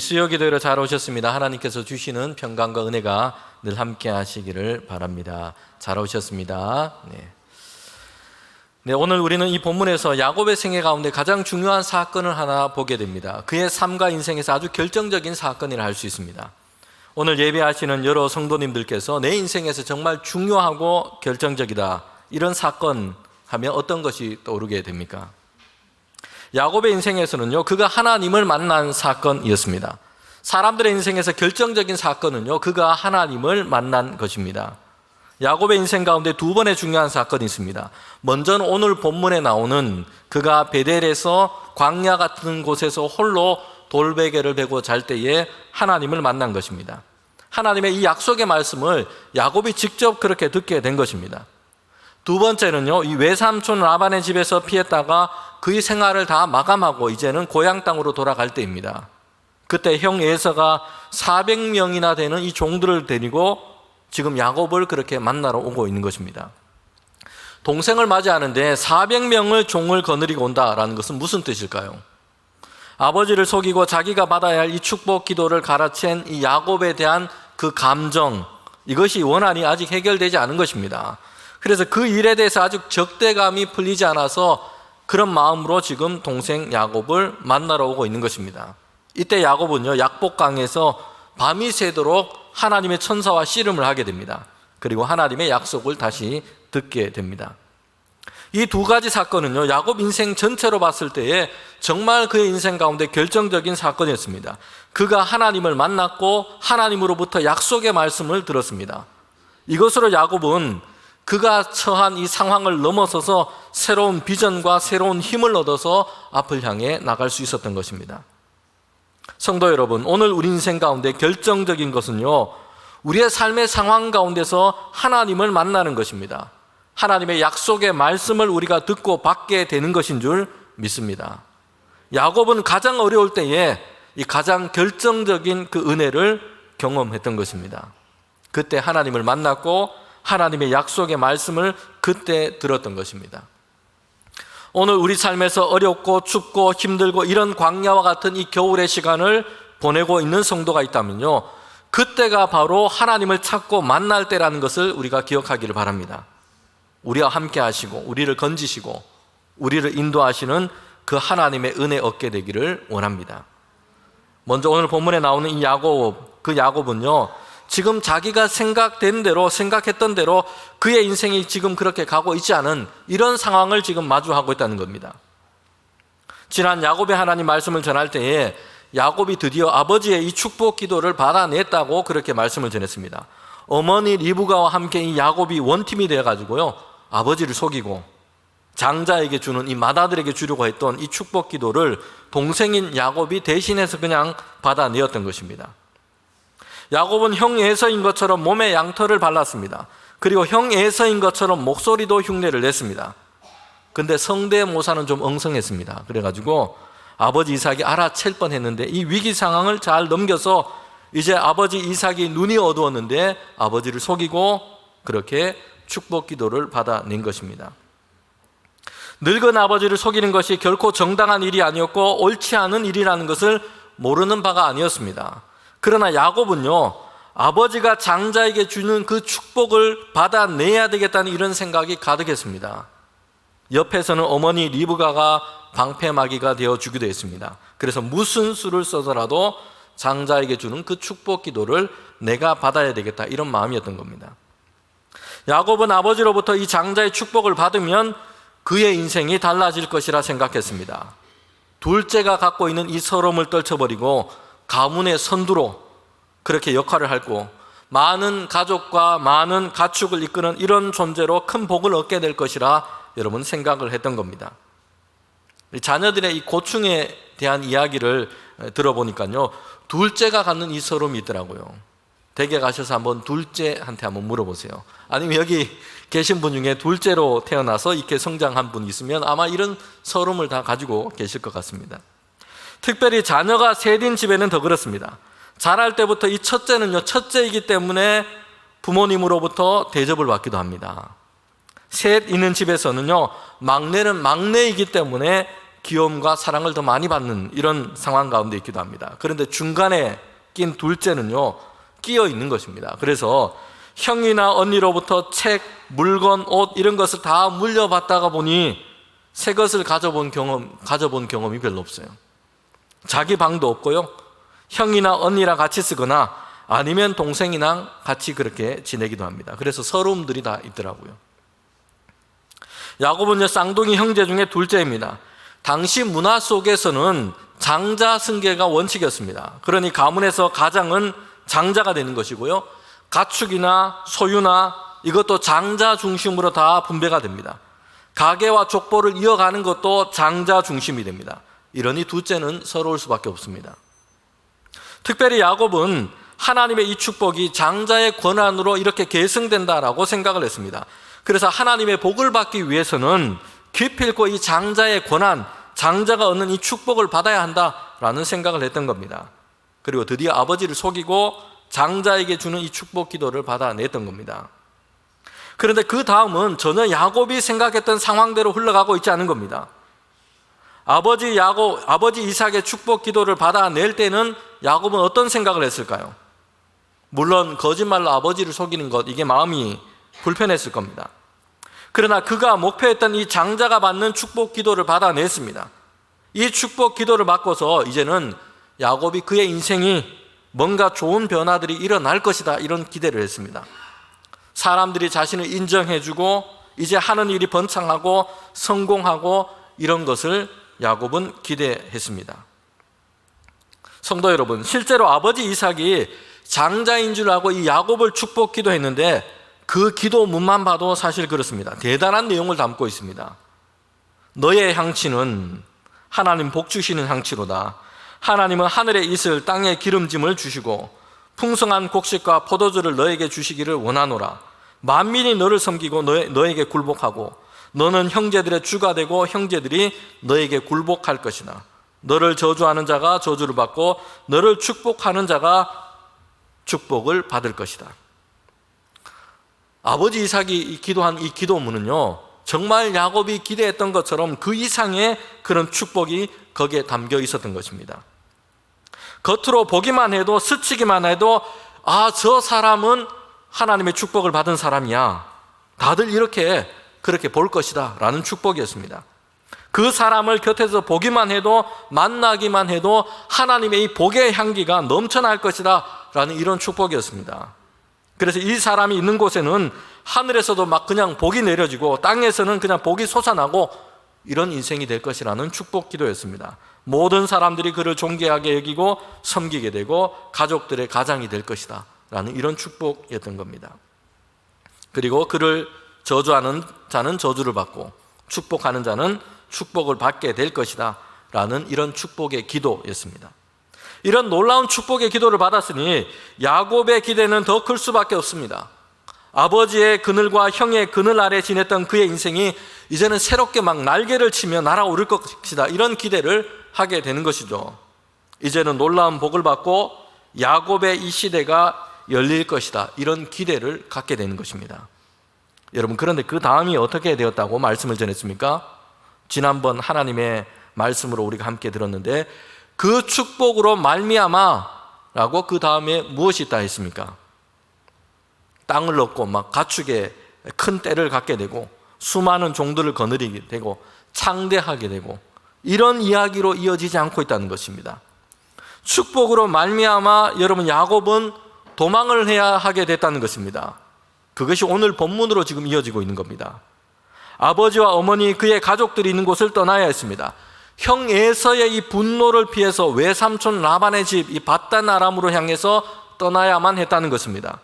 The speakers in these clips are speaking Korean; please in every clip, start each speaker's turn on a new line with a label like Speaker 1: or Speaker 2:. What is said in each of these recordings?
Speaker 1: 수요 기도회로 잘 오셨습니다. 하나님께서 주시는 평강과 은혜가 늘 함께 하시기를 바랍니다. 잘 오셨습니다. 네, 오늘 우리는 이 본문에서 야곱의 생애 가운데 가장 중요한 사건을 하나 보게 됩니다. 그의 삶과 인생에서 아주 결정적인 사건이라 할 수 있습니다. 오늘 예배하시는 여러 성도님들께서 내 인생에서 정말 중요하고 결정적이다, 이런 사건 하면 어떤 것이 떠오르게 됩니까? 야곱의 인생에서는요, 그가 하나님을 만난 사건이었습니다. 사람들의 인생에서 결정적인 사건은요, 그가 하나님을 만난 것입니다. 야곱의 인생 가운데 두 번의 중요한 사건이 있습니다. 먼저는 오늘 본문에 나오는 그가 베델에서 광야 같은 곳에서 홀로 돌베개를 베고 잘 때에 하나님을 만난 것입니다. 하나님의 이 약속의 말씀을 야곱이 직접 그렇게 듣게 된 것입니다. 두 번째는요, 이 외삼촌 라반의 집에서 피했다가 그의 생활을 다 마감하고 이제는 고향 땅으로 돌아갈 때입니다. 그때 형 에서가 400명이나 되는 이 종들을 데리고 지금 야곱을 그렇게 만나러 오고 있는 것입니다. 동생을 맞이하는데 400명을 종을 거느리고 온다라는 것은 무슨 뜻일까요? 아버지를 속이고 자기가 받아야 할 이 축복 기도를 가라챈 이 야곱에 대한 그 감정, 이것이 원한이 아직 해결되지 않은 것입니다. 그래서 그 일에 대해서 아직 적대감이 풀리지 않아서 그런 마음으로 지금 동생 야곱을 만나러 오고 있는 것입니다. 이때 야곱은요, 약복강에서 밤이 새도록 하나님의 천사와 씨름을 하게 됩니다. 그리고 하나님의 약속을 다시 듣게 됩니다. 이 두 가지 사건은요, 야곱 인생 전체로 봤을 때에 정말 그의 인생 가운데 결정적인 사건이었습니다. 그가 하나님을 만났고 하나님으로부터 약속의 말씀을 들었습니다. 이것으로 야곱은 그가 처한 이 상황을 넘어서서 새로운 비전과 새로운 힘을 얻어서 앞을 향해 나갈 수 있었던 것입니다. 성도 여러분, 오늘 우리 인생 가운데 결정적인 것은요, 우리의 삶의 상황 가운데서 하나님을 만나는 것입니다. 하나님의 약속의 말씀을 우리가 듣고 받게 되는 것인 줄 믿습니다. 야곱은 가장 어려울 때에 이 가장 결정적인 그 은혜를 경험했던 것입니다. 그때 하나님을 만났고 하나님의 약속의 말씀을 그때 들었던 것입니다. 오늘 우리 삶에서 어렵고 춥고 힘들고 이런 광야와 같은 이 겨울의 시간을 보내고 있는 성도가 있다면요, 그때가 바로 하나님을 찾고 만날 때라는 것을 우리가 기억하기를 바랍니다. 우리와 함께 하시고 우리를 건지시고 우리를 인도하시는 그 하나님의 은혜 얻게 되기를 원합니다. 먼저 오늘 본문에 나오는 이 야곱, 그 야곱은요, 지금 자기가 생각했던 대로 그의 인생이 지금 그렇게 가고 있지 않은 이런 상황을 지금 마주하고 있다는 겁니다. 지난 야곱의 하나님 말씀을 전할 때에 야곱이 드디어 아버지의 이 축복 기도를 받아냈다고 그렇게 말씀을 전했습니다. 어머니 리브가와 함께 이 야곱이 원팀이 되어가지고요, 아버지를 속이고 장자에게 주는, 이 맏아들에게 주려고 했던 이 축복 기도를 동생인 야곱이 대신해서 그냥 받아내었던 것입니다. 야곱은 형 에서인 것처럼 몸에 양털을 발랐습니다. 그리고 형 에서인 것처럼 목소리도 흉내를 냈습니다. 근데 성대모사는 좀 엉성했습니다. 그래가지고 아버지 이삭이 알아챌 뻔했는데 이 위기 상황을 잘 넘겨서 이제 아버지 이삭이 눈이 어두웠는데 아버지를 속이고 그렇게 축복 기도를 받아낸 것입니다. 늙은 아버지를 속이는 것이 결코 정당한 일이 아니었고 옳지 않은 일이라는 것을 모르는 바가 아니었습니다. 그러나 야곱은요, 아버지가 장자에게 주는 그 축복을 받아내야 되겠다는 이런 생각이 가득했습니다. 옆에서는 어머니 리브가가 방패막이가 되어주기도 했습니다. 그래서 무슨 수를 써서라도 장자에게 주는 그 축복 기도를 내가 받아야 되겠다, 이런 마음이었던 겁니다. 야곱은 아버지로부터 이 장자의 축복을 받으면 그의 인생이 달라질 것이라 생각했습니다. 둘째가 갖고 있는 이 서러움을 떨쳐버리고 가문의 선두로 그렇게 역할을 하고 많은 가족과 많은 가축을 이끄는 이런 존재로 큰 복을 얻게 될 것이라 여러분 생각을 했던 겁니다. 자녀들의 이 고충에 대한 이야기를 들어보니까요, 둘째가 갖는 이 서러움이 있더라고요. 댁에 가셔서 한번 둘째한테 한번 물어보세요. 아니면 여기 계신 분 중에 둘째로 태어나서 이렇게 성장한 분 있으면 아마 이런 서러움을 다 가지고 계실 것 같습니다. 특별히 자녀가 셋인 집에는 더 그렇습니다. 자랄 때부터 이 첫째는요, 첫째이기 때문에 부모님으로부터 대접을 받기도 합니다. 셋 있는 집에서는요, 막내는 막내이기 때문에 귀여움과 사랑을 더 많이 받는 이런 상황 가운데 있기도 합니다. 그런데 중간에 낀 둘째는요, 끼어 있는 것입니다. 그래서 형이나 언니로부터 책, 물건, 옷 이런 것을 다 물려받다가 보니 새 것을 가져본 경험이 별로 없어요. 자기 방도 없고요, 형이나 언니랑 같이 쓰거나 아니면 동생이랑 같이 그렇게 지내기도 합니다. 그래서 서러움들이 다 있더라고요. 야곱은요, 쌍둥이 형제 중에 둘째입니다. 당시 문화 속에서는 장자 승계가 원칙이었습니다. 그러니 가문에서 가장은 장자가 되는 것이고요, 가축이나 소유나 이것도 장자 중심으로 다 분배가 됩니다. 가계와 족보를 이어가는 것도 장자 중심이 됩니다. 이러니 둘째는 서러울 수밖에 없습니다. 특별히 야곱은 하나님의 이 축복이 장자의 권한으로 이렇게 계승된다라고 생각을 했습니다. 그래서 하나님의 복을 받기 위해서는 기필코 이 장자의 권한, 장자가 얻는 이 축복을 받아야 한다라는 생각을 했던 겁니다. 그리고 드디어 아버지를 속이고 장자에게 주는 이 축복 기도를 받아냈던 겁니다. 그런데 그 다음은 전혀 야곱이 생각했던 상황대로 흘러가고 있지 않은 겁니다. 아버지 이삭의 축복 기도를 받아낼 때는 야곱은 어떤 생각을 했을까요? 물론 거짓말로 아버지를 속이는 것, 이게 마음이 불편했을 겁니다. 그러나 그가 목표했던 이 장자가 받는 축복 기도를 받아냈습니다. 이 축복 기도를 받고서 이제는 야곱이 그의 인생이 뭔가 좋은 변화들이 일어날 것이다, 이런 기대를 했습니다. 사람들이 자신을 인정해주고 이제 하는 일이 번창하고 성공하고 이런 것을 야곱은 기대했습니다. 성도 여러분, 실제로 아버지 이삭이 장자인 줄 알고 이 야곱을 축복 기도했는데 그 기도문만 봐도 사실 그렇습니다. 대단한 내용을 담고 있습니다. 너의 향치는 하나님 복 주시는 향치로다. 하나님은 하늘의 이슬 땅에 기름짐을 주시고 풍성한 곡식과 포도주를 너에게 주시기를 원하노라. 만민이 너를 섬기고 너에게 굴복하고 너는 형제들의 주가 되고 형제들이 너에게 굴복할 것이다. 너를 저주하는 자가 저주를 받고 너를 축복하는 자가 축복을 받을 것이다. 아버지 이삭이 기도한 이 기도문은요, 정말 야곱이 기대했던 것처럼 그 이상의 그런 축복이 거기에 담겨 있었던 것입니다. 겉으로 보기만 해도, 스치기만 해도 저 사람은 하나님의 축복을 받은 사람이야, 다들 그렇게 볼 것이다 라는 축복이었습니다. 그 사람을 곁에서 보기만 해도, 만나기만 해도 하나님의 이 복의 향기가 넘쳐날 것이다 라는 이런 축복이었습니다. 그래서 이 사람이 있는 곳에는 하늘에서도 막 그냥 복이 내려지고 땅에서는 그냥 복이 솟아나고 이런 인생이 될 것이라는 축복 기도였습니다. 모든 사람들이 그를 존귀하게 여기고 섬기게 되고 가족들의 가장이 될 것이다 라는 이런 축복이었던 겁니다. 그리고 그를 저주하는 자는 저주를 받고 축복하는 자는 축복을 받게 될 것이다 라는 이런 축복의 기도였습니다. 이런 놀라운 축복의 기도를 받았으니 야곱의 기대는 더 클 수밖에 없습니다. 아버지의 그늘과 형의 그늘 아래 지냈던 그의 인생이 이제는 새롭게 막 날개를 치며 날아오를 것이다, 이런 기대를 하게 되는 것이죠. 이제는 놀라운 복을 받고 야곱의 이 시대가 열릴 것이다, 이런 기대를 갖게 되는 것입니다. 여러분, 그런데 그 다음이 어떻게 되었다고 말씀을 전했습니까? 지난번 하나님의 말씀으로 우리가 함께 들었는데 그 축복으로 말미암아 라고 그 다음에 무엇이 있다 했습니까? 땅을 얻고 막 가축에 큰 떼를 갖게 되고 수많은 종들을 거느리게 되고 창대하게 되고 이런 이야기로 이어지지 않고 있다는 것입니다. 축복으로 말미암아 여러분, 야곱은 도망을 해야 하게 됐다는 것입니다. 그것이 오늘 본문으로 지금 이어지고 있는 겁니다. 아버지와 어머니, 그의 가족들이 있는 곳을 떠나야 했습니다. 형 에서의 이 분노를 피해서 외삼촌 라반의 집, 이 밧단 아람으로 향해서 떠나야만 했다는 것입니다.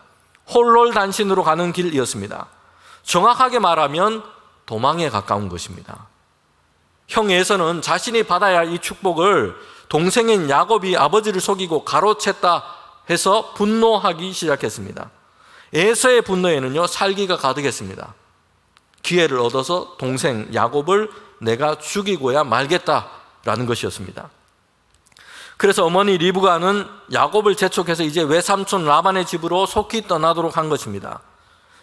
Speaker 1: 홀롤단신으로 가는 길이었습니다. 정확하게 말하면 도망에 가까운 것입니다. 형 에서는 자신이 받아야 할 이 축복을 동생인 야곱이 아버지를 속이고 가로챘다 해서 분노하기 시작했습니다. 에서의 분노에는요, 살기가 가득했습니다. 기회를 얻어서 동생 야곱을 내가 죽이고야 말겠다라는 것이었습니다. 그래서 어머니 리브가는 야곱을 재촉해서 이제 외삼촌 라반의 집으로 속히 떠나도록 한 것입니다.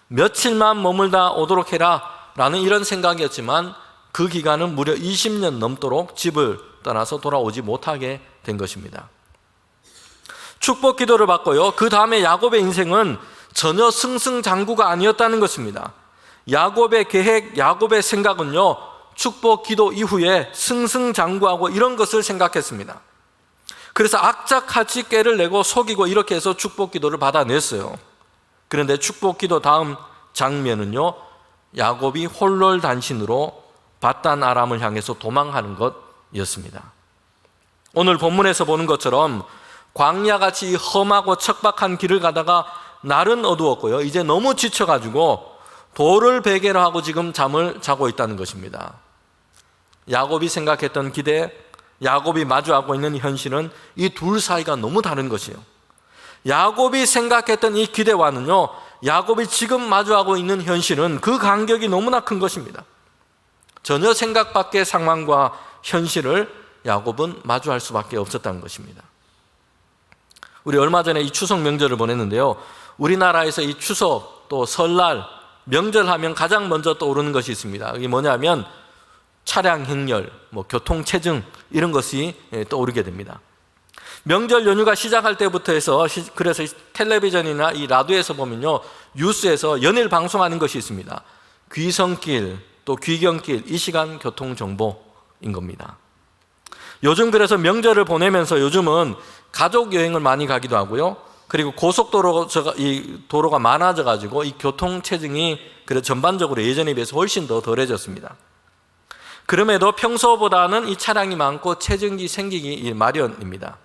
Speaker 1: 며칠만 머물다 오도록 해라 라는 이런 생각이었지만 그 기간은 무려 20년 넘도록 집을 떠나서 돌아오지 못하게 된 것입니다. 축복 기도를 받고요. 그 다음에 야곱의 인생은 전혀 승승장구가 아니었다는 것입니다. 야곱의 계획, 야곱의 생각은요, 축복 기도 이후에 승승장구하고 이런 것을 생각했습니다. 그래서 악착같이 꾀를 내고 속이고 이렇게 해서 축복 기도를 받아냈어요. 그런데 축복 기도 다음 장면은요, 야곱이 홀롤단신으로 밧단 아람을 향해서 도망하는 것이었습니다. 오늘 본문에서 보는 것처럼 광야같이 험하고 척박한 길을 가다가 날은 어두웠고요, 이제 너무 지쳐가지고 돌을 베개로 하고 지금 잠을 자고 있다는 것입니다. 야곱이 생각했던 기대, 야곱이 마주하고 있는 현실은 이 둘 사이가 너무 다른 것이에요. 야곱이 생각했던 이 기대와는요, 야곱이 지금 마주하고 있는 현실은 그 간격이 너무나 큰 것입니다. 전혀 생각 밖의 상황과 현실을 야곱은 마주할 수밖에 없었다는 것입니다. 우리 얼마 전에 이 추석 명절을 보냈는데요, 우리나라에서 이 추석 또 설날 명절하면 가장 먼저 떠오르는 것이 있습니다. 이게 뭐냐면 차량 행렬, 교통체증 이런 것이 떠오르게 됩니다. 명절 연휴가 시작할 때부터 해서 그래서 텔레비전이나 이 라디오에서 보면요, 뉴스에서 연일 방송하는 것이 있습니다. 귀성길 또 귀경길 이 시간 교통 정보인 겁니다. 요즘 그래서 명절을 보내면서 요즘은 가족 여행을 많이 가기도 하고요. 그리고 도로가 많아져 가지고 이 교통 체증이 그래서 전반적으로 예전에 비해서 훨씬 더 덜해졌습니다. 그럼에도 평소보다는 이 차량이 많고 체증이 생기기 마련입니다.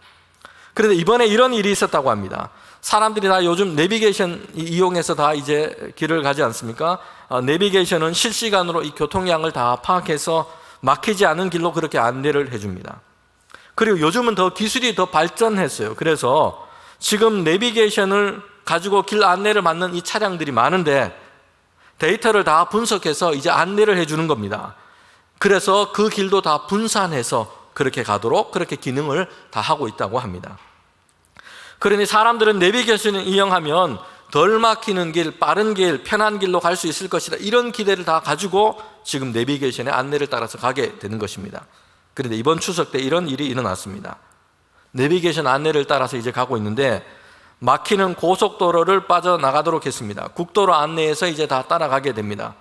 Speaker 1: 그런데 이번에 이런 일이 있었다고 합니다. 사람들이 다 요즘 내비게이션 이용해서 다 이제 길을 가지 않습니까? 내비게이션은 실시간으로 이 교통량을 다 파악해서 막히지 않은 길로 그렇게 안내를 해줍니다. 그리고 요즘은 더 기술이 더 발전했어요. 그래서 지금 내비게이션을 가지고 길 안내를 받는 이 차량들이 많은데 데이터를 다 분석해서 이제 안내를 해주는 겁니다. 그래서 그 길도 다 분산해서 그렇게 가도록 그렇게 기능을 다 하고 있다고 합니다. 그러니 사람들은 내비게이션을 이용하면 덜 막히는 길, 빠른 길, 편한 길로 갈 수 있을 것이다, 이런 기대를 다 가지고 지금 내비게이션의 안내를 따라서 가게 되는 것입니다. 그런데 이번 추석 때 이런 일이 일어났습니다. 내비게이션 안내를 따라서 이제 가고 있는데 막히는 고속도로를 빠져나가도록 했습니다. 국도로 안내해서 이제 다 따라가게 됩니다.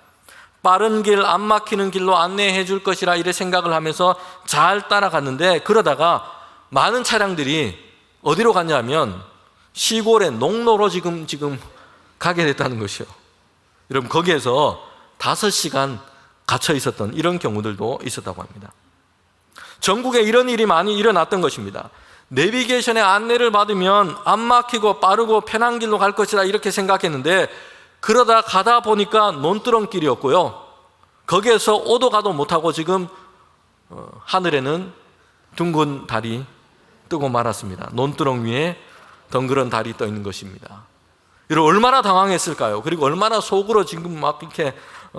Speaker 1: 빠른 길, 안 막히는 길로 안내해 줄 것이라 이래 생각을 하면서 잘 따라갔는데, 그러다가 많은 차량들이 어디로 갔냐면 시골의 농로로 지금 가게 됐다는 것이요. 여러분, 거기에서 5시간 갇혀 있었던 이런 경우들도 있었다고 합니다. 전국에 이런 일이 많이 일어났던 것입니다. 내비게이션의 안내를 받으면 안 막히고 빠르고 편한 길로 갈 것이다 이렇게 생각했는데, 그러다 가다 보니까 논두렁길이었고요, 거기에서 오도 가도 못하고 지금 하늘에는 둥근 달이 뜨고 말았습니다. 논두렁 위에 덩그런 달이 떠 있는 것입니다. 여러분, 얼마나 당황했을까요? 그리고 얼마나 속으로 지금 막 이렇게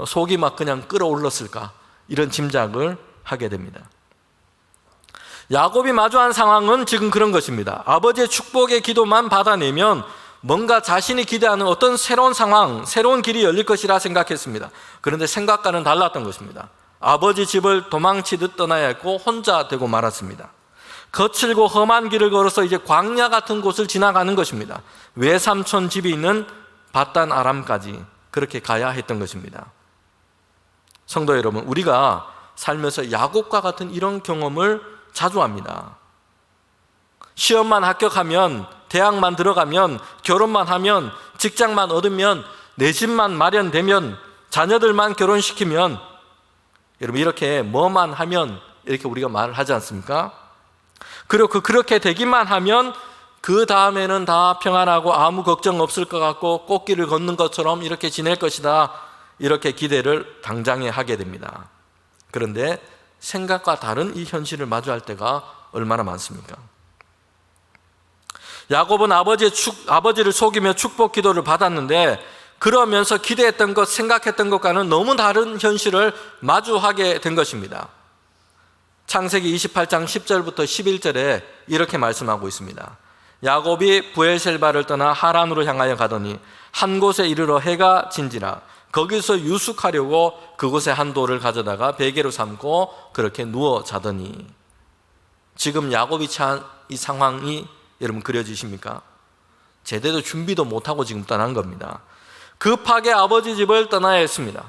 Speaker 1: 속이 막 그냥 끓어올랐을까, 이런 짐작을 하게 됩니다. 야곱이 마주한 상황은 지금 그런 것입니다. 아버지의 축복의 기도만 받아내면 뭔가 자신이 기대하는 어떤 새로운 상황, 새로운 길이 열릴 것이라 생각했습니다. 그런데 생각과는 달랐던 것입니다. 아버지 집을 도망치듯 떠나야 했고 혼자 되고 말았습니다. 거칠고 험한 길을 걸어서 이제 광야 같은 곳을 지나가는 것입니다. 외삼촌 집이 있는 밧단 아람까지 그렇게 가야 했던 것입니다. 성도 여러분, 우리가 살면서 야곱과 같은 이런 경험을 자주 합니다. 시험만 합격하면, 대학만 들어가면, 결혼만 하면, 직장만 얻으면, 내 집만 마련되면, 자녀들만 결혼시키면, 여러분, 이렇게 뭐만 하면 이렇게 우리가 말을 하지 않습니까? 그리고 그렇게 되기만 하면 그 다음에는 다 평안하고 아무 걱정 없을 것 같고 꽃길을 걷는 것처럼 이렇게 지낼 것이다, 이렇게 기대를 당장에 하게 됩니다. 그런데 생각과 다른 이 현실을 마주할 때가 얼마나 많습니까? 야곱은 아버지를 속이며 축복 기도를 받았는데, 그러면서 기대했던 것, 생각했던 것과는 너무 다른 현실을 마주하게 된 것입니다. 창세기 28장 10절부터 11절에 이렇게 말씀하고 있습니다. 야곱이 브엘셀바를 떠나 하란으로 향하여 가더니 한 곳에 이르러 해가 진지라 거기서 유숙하려고 그곳에 한 돌을 가져다가 베개로 삼고 그렇게 누워 자더니, 지금 야곱이 처한 이 상황이 여러분 그려지십니까? 제대로 준비도 못하고 지금 떠난 겁니다. 급하게 아버지 집을 떠나야 했습니다.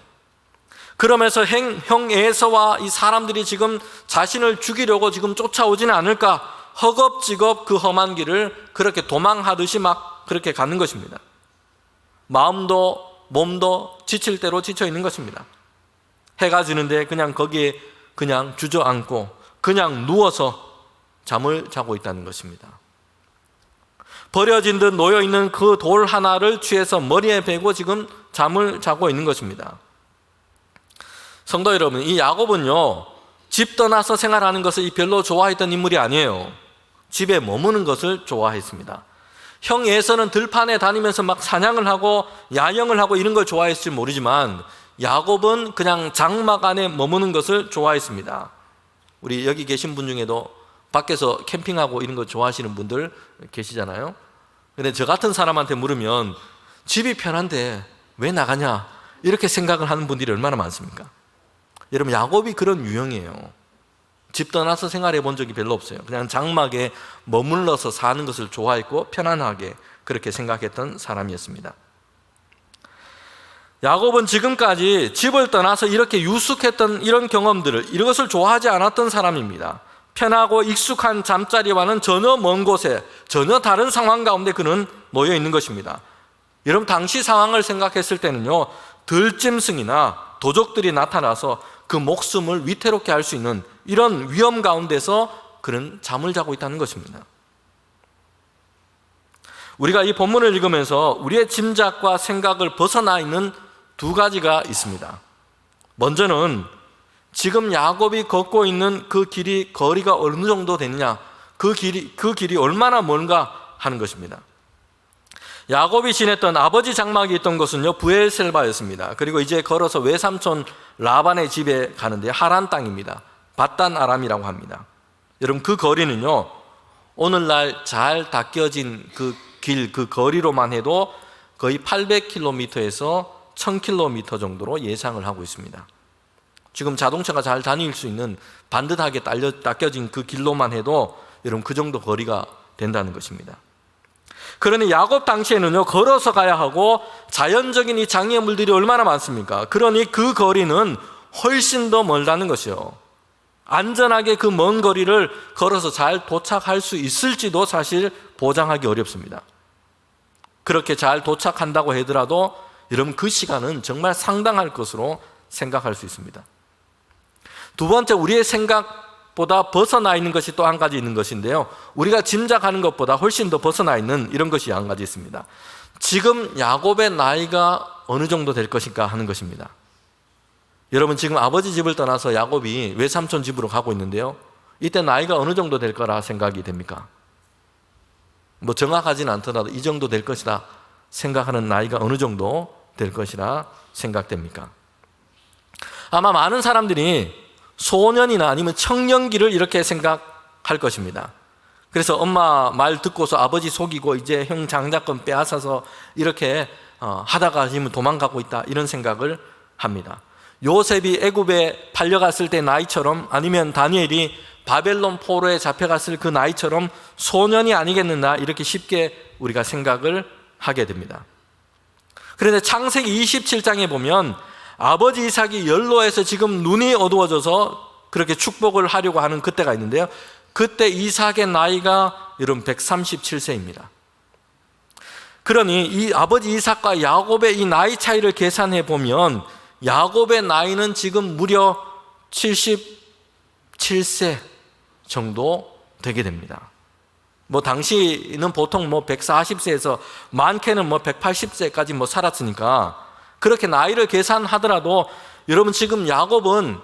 Speaker 1: 그러면서 형 에서와 이 사람들이 지금 자신을 죽이려고 지금 쫓아오지는 않을까, 허겁지겁 그 험한 길을 그렇게 도망하듯이 막 그렇게 가는 것입니다. 마음도 몸도 지칠 대로 지쳐 있는 것입니다. 해가 지는데 그냥 거기에 그냥 주저앉고 그냥 누워서 잠을 자고 있다는 것입니다. 버려진 듯 놓여있는 그 돌 하나를 취해서 머리에 베고 지금 잠을 자고 있는 것입니다. 성도 여러분, 이 야곱은요, 집 떠나서 생활하는 것을 별로 좋아했던 인물이 아니에요. 집에 머무는 것을 좋아했습니다. 형 에서는 들판에 다니면서 막 사냥을 하고 야영을 하고 이런 걸 좋아했을지 모르지만, 야곱은 그냥 장막 안에 머무는 것을 좋아했습니다. 우리 여기 계신 분 중에도 밖에서 캠핑하고 이런 거 좋아하시는 분들 계시잖아요. 근데 저 같은 사람한테 물으면 집이 편한데 왜 나가냐 이렇게 생각을 하는 분들이 얼마나 많습니까? 여러분, 야곱이 그런 유형이에요. 집 떠나서 생활해 본 적이 별로 없어요. 그냥 장막에 머물러서 사는 것을 좋아했고 편안하게 그렇게 생각했던 사람이었습니다. 야곱은 지금까지 집을 떠나서 이렇게 유숙했던 이런 경험들을, 이것을 좋아하지 않았던 사람입니다. 편하고 익숙한 잠자리와는 전혀 먼 곳에, 전혀 다른 상황 가운데 그는 놓여 있는 것입니다. 여러분, 당시 상황을 생각했을 때는요, 들짐승이나 도적들이 나타나서 그 목숨을 위태롭게 할 수 있는 이런 위험 가운데서 그는 잠을 자고 있다는 것입니다. 우리가 이 본문을 읽으면서 우리의 짐작과 생각을 벗어나 있는 두 가지가 있습니다. 먼저는 지금 야곱이 걷고 있는 그 길이 거리가 어느 정도 되느냐, 그 길이 얼마나 먼가 하는 것입니다. 야곱이 지냈던 아버지 장막이 있던 곳은요, 브엘셀바였습니다. 그리고 이제 걸어서 외삼촌 라반의 집에 가는데 하란 땅입니다. 밧단 아람이라고 합니다. 여러분, 그 거리는요, 오늘날 잘 닦여진 그 길, 그 거리로만 해도 거의 800km에서 1000km 정도로 예상을 하고 있습니다. 지금 자동차가 잘 다닐 수 있는 반듯하게 닦여진 그 길로만 해도 여러분 그 정도 거리가 된다는 것입니다. 그러니 야곱 당시에는요, 걸어서 가야 하고 자연적인 이 장애물들이 얼마나 많습니까? 그러니 그 거리는 훨씬 더 멀다는 것이요. 안전하게 그 먼 거리를 걸어서 잘 도착할 수 있을지도 사실 보장하기 어렵습니다. 그렇게 잘 도착한다고 하더라도 여러분 그 시간은 정말 상당할 것으로 생각할 수 있습니다. 두 번째, 우리의 생각보다 벗어나 있는 것이 또 한 가지 있는 것인데요, 우리가 짐작하는 것보다 훨씬 더 벗어나 있는 이런 것이 한 가지 있습니다. 지금 야곱의 나이가 어느 정도 될 것인가 하는 것입니다. 여러분, 지금 아버지 집을 떠나서 야곱이 외삼촌 집으로 가고 있는데요, 이때 나이가 어느 정도 될 거라 생각이 됩니까? 뭐 정확하지는 않더라도 이 정도 될 것이다 생각하는 나이가 어느 정도 될 것이라 생각됩니까? 아마 많은 사람들이 소년이나 아니면 청년기를 이렇게 생각할 것입니다. 그래서 엄마 말 듣고서 아버지 속이고 이제 형 장자권 빼앗아서 이렇게 하다가 지금 도망가고 있다, 이런 생각을 합니다. 요셉이 애굽에 팔려갔을 때 나이처럼, 아니면 다니엘이 바벨론 포로에 잡혀갔을 그 나이처럼 소년이 아니겠느냐, 이렇게 쉽게 우리가 생각을 하게 됩니다. 그런데 창세기 27장에 보면 아버지 이삭이 연로해서 지금 눈이 어두워져서 그렇게 축복을 하려고 하는 그때가 있는데요, 그때 이삭의 나이가 여러분 137세입니다. 그러니 이 아버지 이삭과 야곱의 이 나이 차이를 계산해 보면 야곱의 나이는 지금 무려 77세 정도 되게 됩니다. 뭐 당시는 보통 뭐 140세에서 많게는 뭐 180세까지 살았으니까 그렇게 나이를 계산하더라도 여러분, 지금 야곱은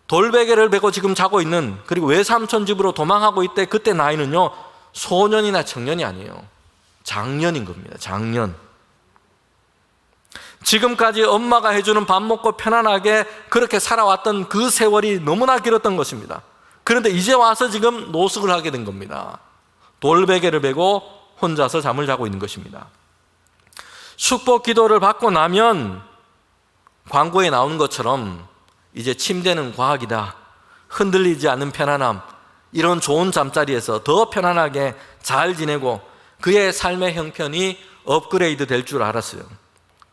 Speaker 1: 돌베개를 베고 지금 자고 있는, 그리고 외삼촌 집으로 도망하고 있대, 그때 나이는요, 소년이나 청년이 아니에요. 장년인 겁니다. 장년. 지금까지 엄마가 해주는 밥 먹고 편안하게 그렇게 살아왔던 그 세월이 너무나 길었던 것입니다. 그런데 이제 와서 지금 노숙을 하게 된 겁니다. 돌베개를 베고 혼자서 잠을 자고 있는 것입니다. 축복 기도를 받고 나면 광고에 나오는 것처럼 이제 침대는 과학이다, 흔들리지 않는 편안함, 이런 좋은 잠자리에서 더 편안하게 잘 지내고 그의 삶의 형편이 업그레이드 될 줄 알았어요.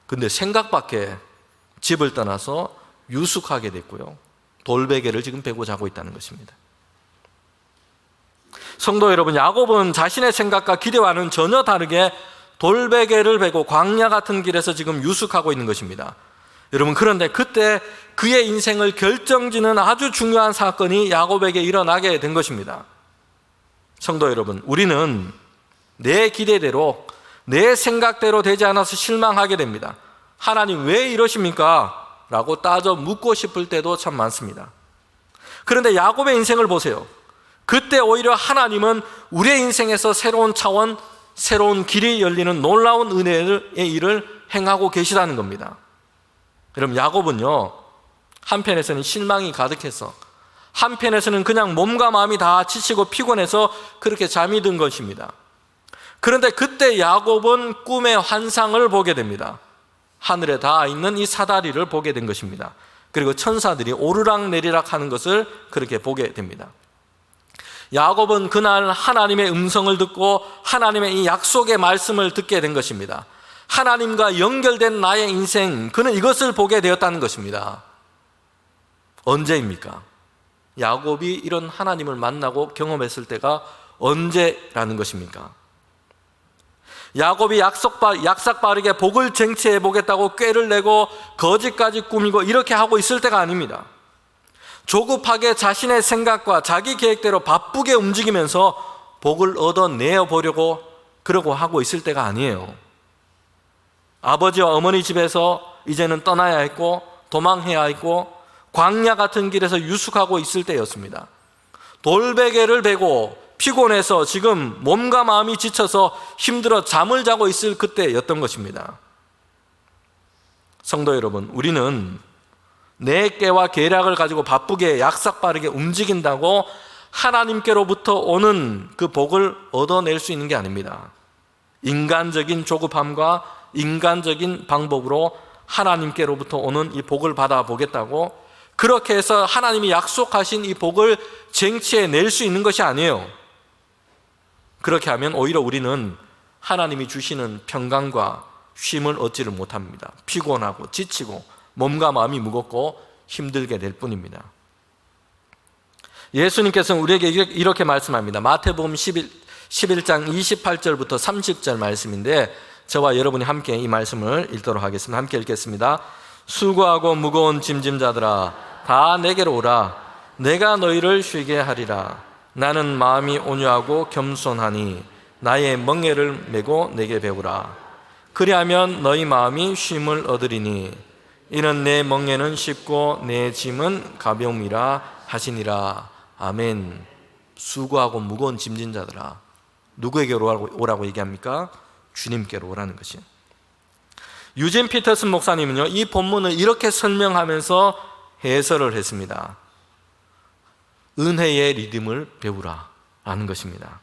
Speaker 1: 근데 생각 밖에 집을 떠나서 유숙하게 됐고요, 돌베개를 지금 베고 자고 있다는 것입니다. 성도 여러분, 야곱은 자신의 생각과 기대와는 전혀 다르게 돌베개를 베고 광야 같은 길에서 지금 유숙하고 있는 것입니다. 여러분, 그런데 그때 그의 인생을 결정짓는 아주 중요한 사건이 야곱에게 일어나게 된 것입니다. 성도 여러분, 우리는 내 기대대로, 내 생각대로 되지 않아서 실망하게 됩니다. 하나님 왜 이러십니까? 라고 따져 묻고 싶을 때도 참 많습니다. 그런데 야곱의 인생을 보세요. 그때 오히려 하나님은 우리의 인생에서 새로운 차원, 새로운 길이 열리는 놀라운 은혜의 일을 행하고 계시다는 겁니다. 여러분, 야곱은요, 한편에서는 실망이 가득해서, 한편에서는 그냥 몸과 마음이 다 지치고 피곤해서 그렇게 잠이 든 것입니다. 그런데 그때 야곱은 꿈의 환상을 보게 됩니다. 하늘에 닿아 있는 이 사다리를 보게 된 것입니다. 그리고 천사들이 오르락 내리락 하는 것을 그렇게 보게 됩니다. 야곱은 그날 하나님의 음성을 듣고 하나님의 이 약속의 말씀을 듣게 된 것입니다. 하나님과 연결된 나의 인생, 그는 이것을 보게 되었다는 것입니다. 언제입니까? 야곱이 이런 하나님을 만나고 경험했을 때가 언제라는 것입니까? 야곱이 약삭 빠르게 복을 쟁취해 보겠다고 꾀를 내고 거짓까지 꾸미고 이렇게 하고 있을 때가 아닙니다. 조급하게 자신의 생각과 자기 계획대로 바쁘게 움직이면서 복을 얻어내어 보려고 그러고 하고 있을 때가 아니에요. 아버지와 어머니 집에서 이제는 떠나야 했고 도망해야 했고 광야 같은 길에서 유숙하고 있을 때였습니다. 돌베개를 베고 피곤해서 지금 몸과 마음이 지쳐서 힘들어 잠을 자고 있을 그때였던 것입니다. 성도 여러분, 우리는 내 깨와 계략을 가지고 바쁘게 약삭빠르게 움직인다고 하나님께로부터 오는 그 복을 얻어낼 수 있는 게 아닙니다. 인간적인 조급함과 인간적인 방법으로 하나님께로부터 오는 이 복을 받아보겠다고 그렇게 해서 하나님이 약속하신 이 복을 쟁취해낼 수 있는 것이 아니에요. 그렇게 하면 오히려 우리는 하나님이 주시는 평강과 쉼을 얻지를 못합니다. 피곤하고 지치고 몸과 마음이 무겁고 힘들게 될 뿐입니다. 예수님께서는 우리에게 이렇게 말씀합니다. 마태복음 11장 28절부터 30절 말씀인데 저와 여러분이 함께 이 말씀을 읽도록 하겠습니다. 함께 읽겠습니다. 수고하고 무거운 짐짐자들아 다 내게로 오라. 내가 너희를 쉬게 하리라. 나는 마음이 온유하고 겸손하니 나의 멍에를 메고 내게 배우라. 그리하면 너희 마음이 쉼을 얻으리니 이는 내 멍에는 쉽고 내 짐은 가벼움이라 하시니라. 아멘. 수고하고 무거운 짐진 자들아, 누구에게 오라고 얘기합니까? 주님께로 오라는 것이요. 유진 피터슨 목사님은요, 이 본문을 이렇게 설명하면서 해설을 했습니다. 은혜의 리듬을 배우라 라는 것입니다.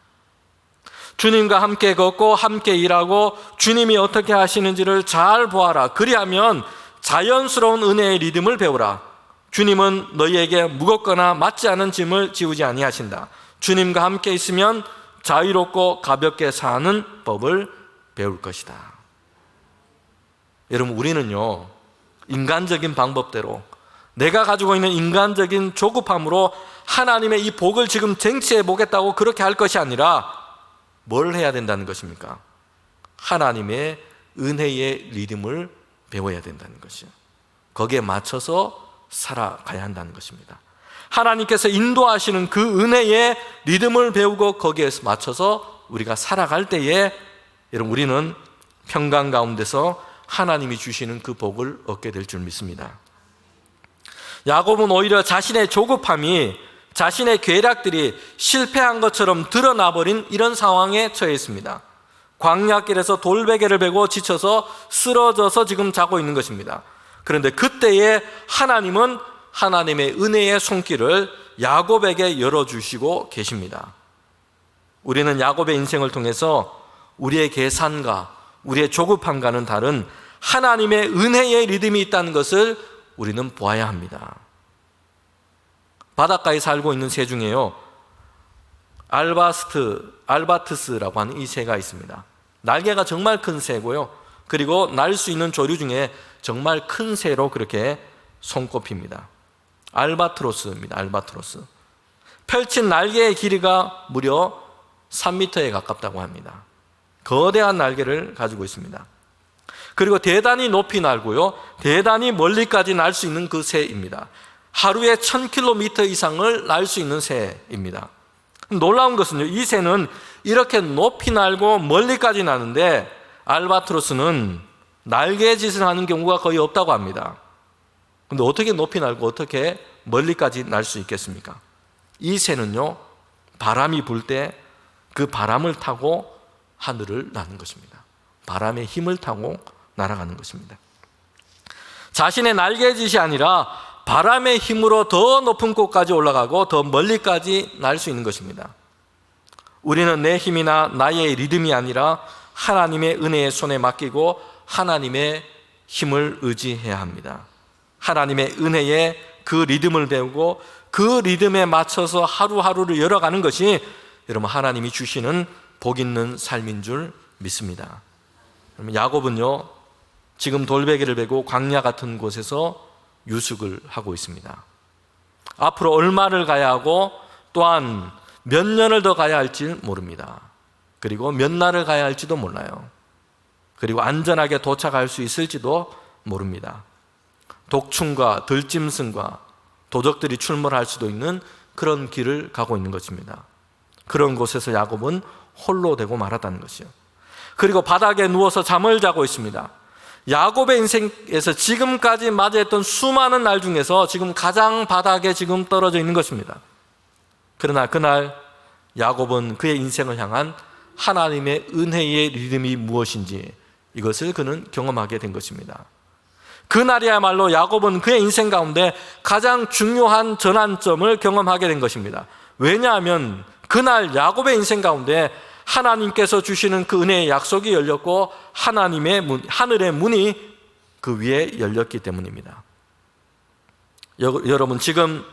Speaker 1: 주님과 함께 걷고 함께 일하고 주님이 어떻게 하시는지를 잘 보아라. 그리하면 자연스러운 은혜의 리듬을 배우라. 주님은 너희에게 무겁거나 맞지 않은 짐을 지우지 아니하신다. 주님과 함께 있으면 자유롭고 가볍게 사는 법을 배울 것이다. 여러분, 우리는요, 인간적인 방법대로 내가 가지고 있는 인간적인 조급함으로 하나님의 이 복을 지금 쟁취해 보겠다고 그렇게 할 것이 아니라 뭘 해야 된다는 것입니까? 하나님의 은혜의 리듬을 배워야 된다는 것이요. 거기에 맞춰서 살아가야 한다는 것입니다. 하나님께서 인도하시는 그 은혜의 리듬을 배우고 거기에 맞춰서 우리가 살아갈 때에 여러분, 우리는 평강 가운데서 하나님이 주시는 그 복을 얻게 될 줄 믿습니다. 야곱은 오히려 자신의 조급함이 자신의 계략들이 실패한 것처럼 드러나버린 이런 상황에 처해 있습니다. 광야길에서 돌베개를 베고 지쳐서 쓰러져서 지금 자고 있는 것입니다. 그런데 그때에 하나님은 하나님의 은혜의 손길을 야곱에게 열어주시고 계십니다. 우리는 야곱의 인생을 통해서 우리의 계산과 우리의 조급함과는 다른 하나님의 은혜의 리듬이 있다는 것을 우리는 보아야 합니다. 바닷가에 살고 있는 새 중에요, 알바트스라고 하는 이 새가 있습니다. 날개가 정말 큰 새고요, 그리고 날 수 있는 조류 중에 정말 큰 새로 그렇게 손꼽힙니다. 알바트로스입니다. 알바트로스. 펼친 날개의 길이가 무려 3m에 가깝다고 합니다. 거대한 날개를 가지고 있습니다. 그리고 대단히 높이 날고요, 대단히 멀리까지 날 수 있는 그 새입니다. 하루에 1000km 이상을 날 수 있는 새입니다. 놀라운 것은요, 이 새는 이렇게 높이 날고 멀리까지 나는데 알바트로스는 날개짓을 하는 경우가 거의 없다고 합니다. 그런데 어떻게 높이 날고 어떻게 멀리까지 날 수 있겠습니까? 이 새는요, 바람이 불 때 그 바람을 타고 하늘을 나는 것입니다. 바람의 힘을 타고 날아가는 것입니다. 자신의 날개짓이 아니라 바람의 힘으로 더 높은 곳까지 올라가고 더 멀리까지 날 수 있는 것입니다. 우리는 내 힘이나 나의 리듬이 아니라 하나님의 은혜의 손에 맡기고 하나님의 힘을 의지해야 합니다. 하나님의 은혜의 그 리듬을 배우고 그 리듬에 맞춰서 하루하루를 열어가는 것이 여러분 하나님이 주시는 복 있는 삶인 줄 믿습니다. 야곱은요, 지금 돌베개를 베고 광야 같은 곳에서 유숙을 하고 있습니다. 앞으로 얼마를 가야 하고 또한 몇 년을 더 가야 할지 모릅니다. 그리고 몇 날을 가야 할지도 몰라요. 그리고 안전하게 도착할 수 있을지도 모릅니다. 독충과 들짐승과 도적들이 출몰할 수도 있는 그런 길을 가고 있는 것입니다. 그런 곳에서 야곱은 홀로 되고 말았다는 것이요. 그리고 바닥에 누워서 잠을 자고 있습니다. 야곱의 인생에서 지금까지 맞이했던 수많은 날 중에서 지금 가장 바닥에 지금 떨어져 있는 것입니다. 그러나 그날 야곱은 그의 인생을 향한 하나님의 은혜의 리듬이 무엇인지 이것을 그는 경험하게 된 것입니다. 그날이야말로 야곱은 그의 인생 가운데 가장 중요한 전환점을 경험하게 된 것입니다. 왜냐하면 그날 야곱의 인생 가운데 하나님께서 주시는 그 은혜의 약속이 열렸고 하나님의 문, 하늘의 문이 그 위에 열렸기 때문입니다. 여러분, 지금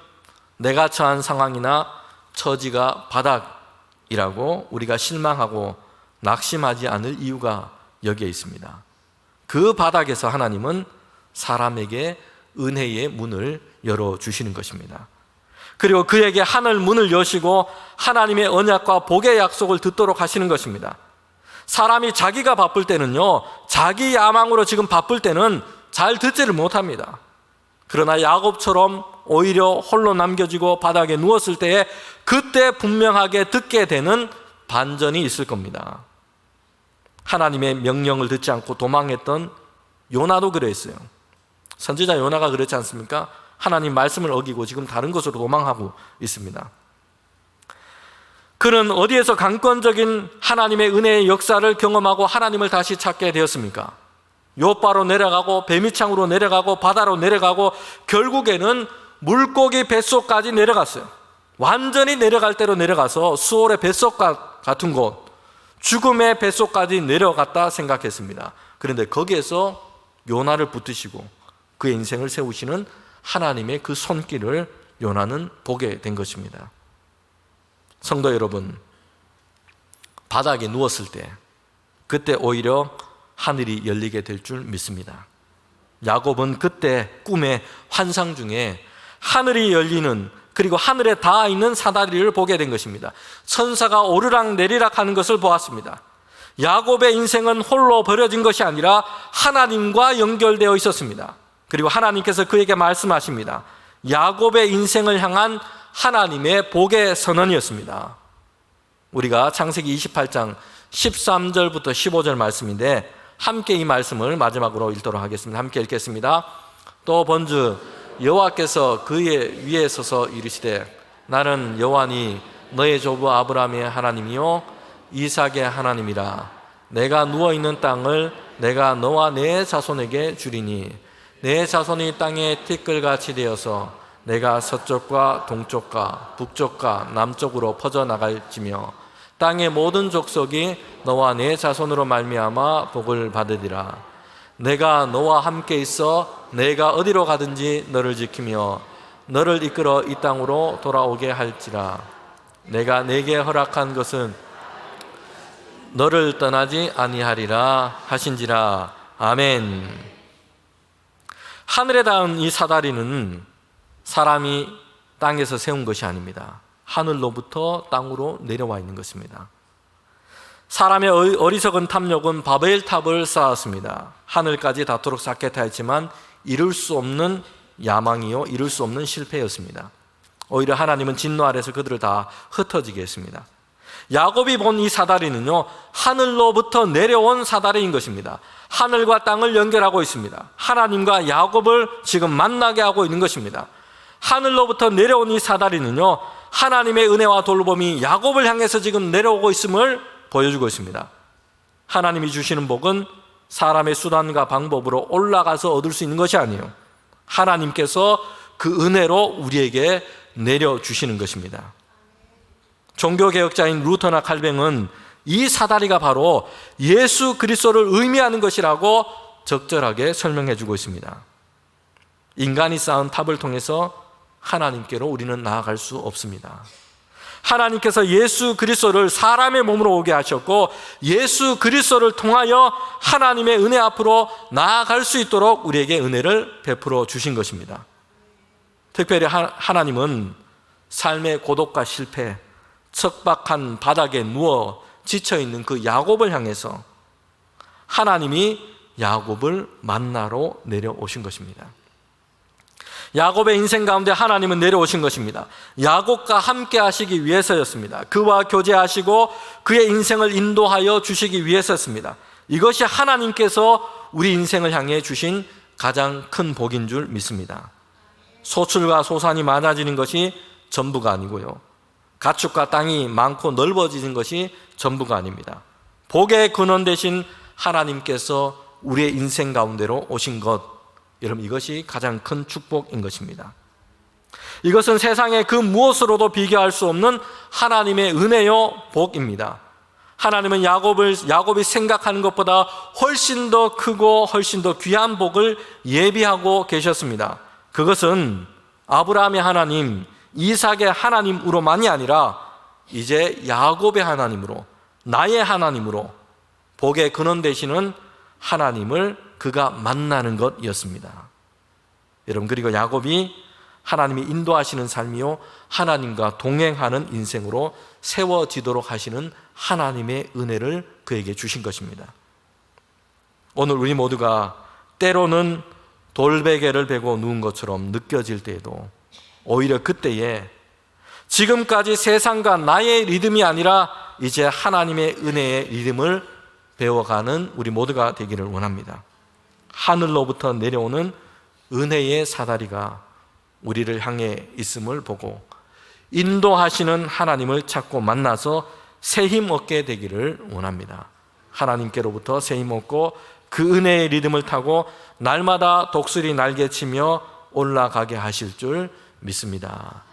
Speaker 1: 내가 처한 상황이나 처지가 바닥이라고 우리가 실망하고 낙심하지 않을 이유가 여기에 있습니다. 그 바닥에서 하나님은 사람에게 은혜의 문을 열어주시는 것입니다. 그리고 그에게 하늘 문을 여시고 하나님의 언약과 복의 약속을 듣도록 하시는 것입니다. 사람이 자기가 바쁠 때는요, 자기 야망으로 지금 바쁠 때는 잘 듣지를 못합니다. 그러나 야곱처럼 오히려 홀로 남겨지고 바닥에 누웠을 때에 그때 분명하게 듣게 되는 반전이 있을 겁니다. 하나님의 명령을 듣지 않고 도망했던 요나도 그랬어요. 선지자 요나가 그렇지 않습니까? 하나님 말씀을 어기고 지금 다른 곳으로 도망하고 있습니다. 그는 어디에서 강권적인 하나님의 은혜의 역사를 경험하고 하나님을 다시 찾게 되었습니까? 요바로 내려가고 배미창으로 내려가고 바다로 내려가고 결국에는 물고기 뱃속까지 내려갔어요. 완전히 내려갈 대로 내려가서 수월의 뱃속 같은 곳, 죽음의 뱃속까지 내려갔다 생각했습니다. 그런데 거기에서 요나를 붙드시고 그의 인생을 세우시는 하나님의 그 손길을 요나는 보게 된 것입니다. 성도 여러분, 바닥에 누웠을 때 그때 오히려 하늘이 열리게 될 줄 믿습니다. 야곱은 그때 꿈의 환상 중에 하늘이 열리는, 그리고 하늘에 닿아 있는 사다리를 보게 된 것입니다. 천사가 오르락 내리락 하는 것을 보았습니다. 야곱의 인생은 홀로 버려진 것이 아니라 하나님과 연결되어 있었습니다. 그리고 하나님께서 그에게 말씀하십니다. 야곱의 인생을 향한 하나님의 복의 선언이었습니다. 우리가 창세기 28장 13절부터 15절 말씀인데 함께 이 말씀을 마지막으로 읽도록 하겠습니다. 함께 읽겠습니다. 또 본즉 여호와께서 그의 위에 서서 이르시되 나는 여호와니 너의 조부 아브라함의 하나님이요 이삭의 하나님이라. 내가 누워있는 땅을 내가 너와 내 자손에게 주리니 내 자손이 땅에 티끌같이 되어서 내가 서쪽과 동쪽과 북쪽과 남쪽으로 퍼져나갈지며 땅의 모든 족속이 너와 내 자손으로 말미암아 복을 받으리라. 내가 너와 함께 있어 내가 어디로 가든지 너를 지키며 너를 이끌어 이 땅으로 돌아오게 할지라. 내가 내게 허락한 것은 너를 떠나지 아니하리라 하신지라. 아멘. 하늘에 닿은 이 사다리는 사람이 땅에서 세운 것이 아닙니다. 하늘로부터 땅으로 내려와 있는 것입니다. 사람의 어리석은 탐욕은 바벨탑을 쌓았습니다. 하늘까지 닿도록 쌓겠다 했지만 이룰 수 없는 야망이요, 이룰 수 없는 실패였습니다. 오히려 하나님은 진노 아래서 그들을 다 흩어지게 했습니다. 야곱이 본 이 사다리는요, 하늘로부터 내려온 사다리인 것입니다. 하늘과 땅을 연결하고 있습니다. 하나님과 야곱을 지금 만나게 하고 있는 것입니다. 하늘로부터 내려온 이 사다리는요, 하나님의 은혜와 돌봄이 야곱을 향해서 지금 내려오고 있음을 보여주고 있습니다. 하나님이 주시는 복은 사람의 수단과 방법으로 올라가서 얻을 수 있는 것이 아니에요. 하나님께서 그 은혜로 우리에게 내려주시는 것입니다. 종교개혁자인 루터나 칼뱅은 이 사다리가 바로 예수 그리스도를 의미하는 것이라고 적절하게 설명해 주고 있습니다. 인간이 쌓은 탑을 통해서 하나님께로 우리는 나아갈 수 없습니다. 하나님께서 예수 그리스도를 사람의 몸으로 오게 하셨고 예수 그리스도를 통하여 하나님의 은혜 앞으로 나아갈 수 있도록 우리에게 은혜를 베풀어 주신 것입니다. 특별히 하나님은 삶의 고독과 실패, 척박한 바닥에 누워 지쳐있는 그 야곱을 향해서 하나님이 야곱을 만나러 내려오신 것입니다. 야곱의 인생 가운데 하나님은 내려오신 것입니다. 야곱과 함께 하시기 위해서였습니다. 그와 교제하시고 그의 인생을 인도하여 주시기 위해서였습니다. 이것이 하나님께서 우리 인생을 향해 주신 가장 큰 복인 줄 믿습니다. 소출과 소산이 많아지는 것이 전부가 아니고요, 가축과 땅이 많고 넓어지는 것이 전부가 아닙니다. 복의 근원 되신 하나님께서 우리의 인생 가운데로 오신 것, 여러분, 이것이 가장 큰 축복인 것입니다. 이것은 세상의 그 무엇으로도 비교할 수 없는 하나님의 은혜요 복입니다. 하나님은 야곱이 생각하는 것보다 훨씬 더 크고 훨씬 더 귀한 복을 예비하고 계셨습니다. 그것은 아브라함의 하나님, 이삭의 하나님으로만이 아니라 이제 야곱의 하나님으로, 나의 하나님으로 복의 근원 되시는 하나님을 그가 만나는 것이었습니다. 여러분, 그리고 야곱이 하나님이 인도하시는 삶이요, 하나님과 동행하는 인생으로 세워지도록 하시는 하나님의 은혜를 그에게 주신 것입니다. 오늘 우리 모두가 때로는 돌베개를 베고 누운 것처럼 느껴질 때에도 오히려 그때에 지금까지 세상과 나의 리듬이 아니라 이제 하나님의 은혜의 리듬을 배워가는 우리 모두가 되기를 원합니다. 하늘로부터 내려오는 은혜의 사다리가 우리를 향해 있음을 보고 인도하시는 하나님을 찾고 만나서 새 힘 얻게 되기를 원합니다. 하나님께로부터 새 힘 얻고 그 은혜의 리듬을 타고 날마다 독수리 날개치며 올라가게 하실 줄 믿습니다.